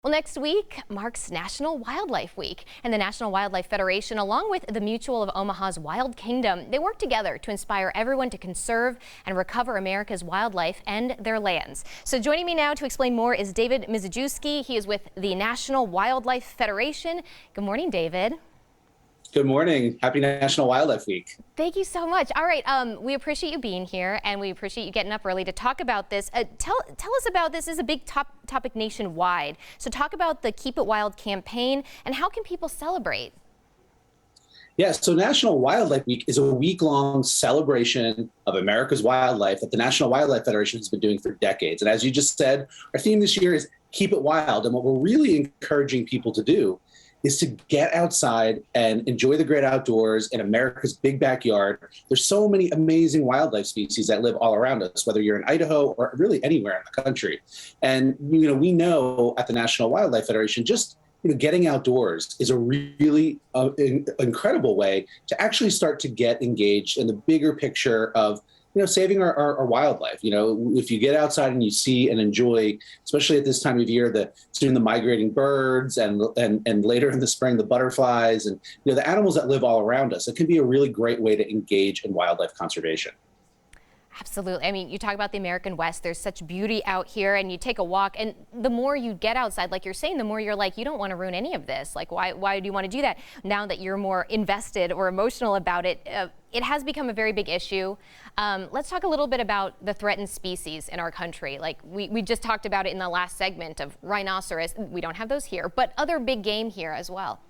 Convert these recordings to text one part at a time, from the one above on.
Well, next week marks National Wildlife Week, and the National Wildlife Federation, along with the Mutual of Omaha's Wild Kingdom, they work together to inspire everyone to conserve and recover America's wildlife and their lands. So joining me now to explain more is David Mizejewski. He is with the National Wildlife Federation. Good morning, David. Good morning. Happy National Wildlife Week. Thank you so much. All right, we appreciate you being here, and we appreciate you getting up early to talk about this. Tell us about this. This is a big topic nationwide. So talk about the Keep It Wild campaign, and how can people celebrate? Yeah, so National Wildlife Week is a week-long celebration of America's wildlife that the National Wildlife Federation has been doing for decades. And as you just said, our theme this year is Keep It Wild. And what we're really encouraging people to do is to get outside and enjoy the great outdoors in America's big backyard. There's so many amazing wildlife species that live all around us, whether you're in Idaho or really anywhere in the country. And we know at the National Wildlife Federation, just getting outdoors is a really incredible way to actually start to get engaged in the bigger picture of saving our wildlife. If you get outside and you see and enjoy, especially at this time of year, soon the migrating birds and later in the spring, the butterflies and the animals that live all around us, it can be a really great way to engage in wildlife conservation. Absolutely. I mean, you talk about the American West, there's such beauty out here, and you take a walk, and the more you get outside, like you're saying, the more you're like, you don't want to ruin any of this. Like, why do you want to do that? Now that you're more invested or emotional about it, it has become a very big issue. Let's talk a little bit about the threatened species in our country. Like we just talked about it in the last segment of rhinoceros. We don't have those here, but other big game here as well.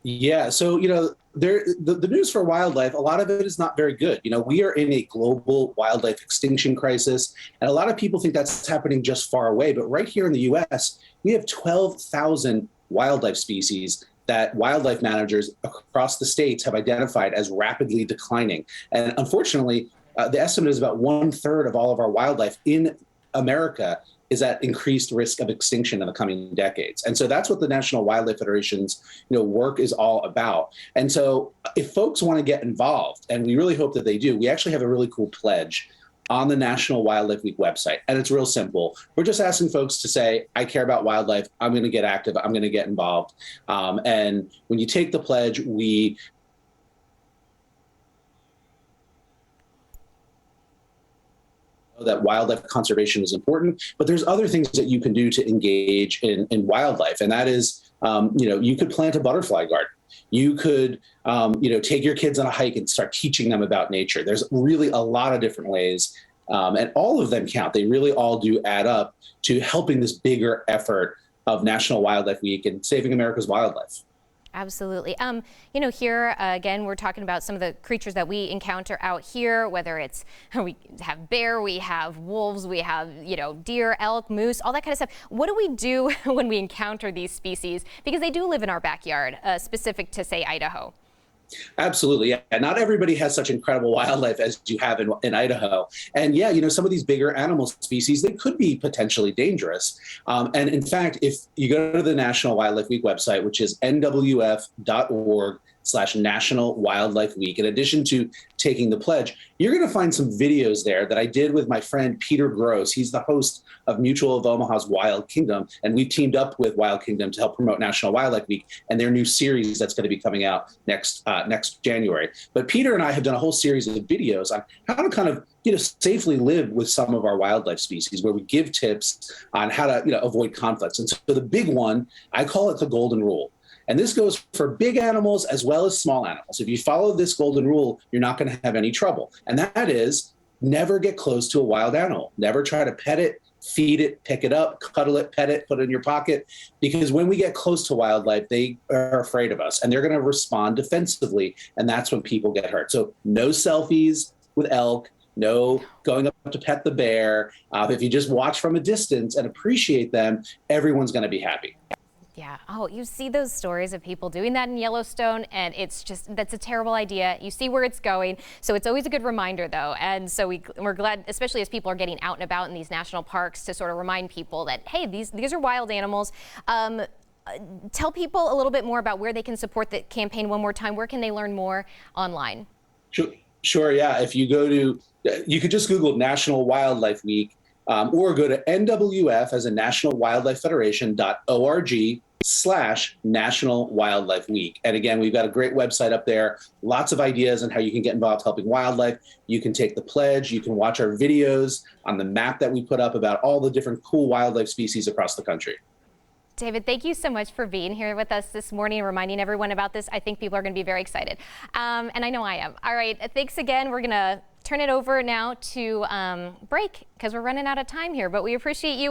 Yeah, so the news for wildlife, a lot of it is not very good. We are in a global wildlife extinction crisis, and a lot of people think that's happening just far away. But right here in the U.S., we have 12,000 wildlife species that wildlife managers across the states have identified as rapidly declining. And unfortunately, the estimate is about 1/3 of all of our wildlife in America is at increased risk of extinction in the coming decades. And so that's what the National Wildlife Federation's work is all about. And so if folks want to get involved, and we really hope that they do, we actually have a really cool pledge on the National Wildlife Week website. And it's real simple. We're just asking folks to say, I care about wildlife, I'm going to get active, I'm going to get involved. And when you take the pledge, that wildlife conservation is important, but there's other things that you can do to engage in wildlife. And that is, you could plant a butterfly garden. You could, take your kids on a hike and start teaching them about nature. There's really a lot of different ways, and all of them count. They really all do add up to helping this bigger effort of National Wildlife Week and saving America's wildlife. Absolutely. Here again, we're talking about some of the creatures that we encounter out here, whether it's we have bear, we have wolves, we have, deer, elk, moose, all that kind of stuff. What do we do when we encounter these species? Because they do live in our backyard, specific to, say, Idaho. Absolutely. Yeah. Not everybody has such incredible wildlife as you have in Idaho. And yeah, some of these bigger animal species, they could be potentially dangerous. And in fact, if you go to the National Wildlife Week website, which is nwf.org/National Wildlife Week, in addition to taking the pledge, you're going to find some videos there that I did with my friend Peter Gross. He's the host of Mutual of Omaha's Wild Kingdom, and we've teamed up with Wild Kingdom to help promote National Wildlife Week and their new series that's going to be coming out next January. But Peter and I have done a whole series of videos on how to kind of safely live with some of our wildlife species, where we give tips on how to avoid conflicts. And so the big one, I call it the golden rule. And this goes for big animals as well as small animals. If you follow this golden rule, you're not going to have any trouble. And that is, never get close to a wild animal. Never try to pet it, feed it, pick it up, cuddle it, pet it, put it in your pocket. Because when we get close to wildlife, they are afraid of us and they're going to respond defensively. And that's when people get hurt. So no selfies with elk, no going up to pet the bear. If you just watch from a distance and appreciate them, everyone's going to be happy. Yeah. Oh, you see those stories of people doing that in Yellowstone, and that's a terrible idea. You see where it's going. So it's always a good reminder, though. And so we're glad, especially as people are getting out and about in these national parks, to sort of remind people that, hey, these are wild animals. Tell people a little bit more about where they can support the campaign one more time. Where can they learn more online? Sure. Yeah. If you go to, you could just Google National Wildlife Week. or go to NWF as a National Wildlife Federation.org/National Wildlife Week. And again, we've got a great website up there, lots of ideas on how you can get involved helping wildlife. You can take the pledge, you can watch our videos on the map that we put up about all the different cool wildlife species across the country. David, thank you so much for being here with us this morning, reminding everyone about this. I think people are going to be very excited. And I know I am. All right, thanks again. We're going to turn it over now to break because we're running out of time here, but we appreciate you.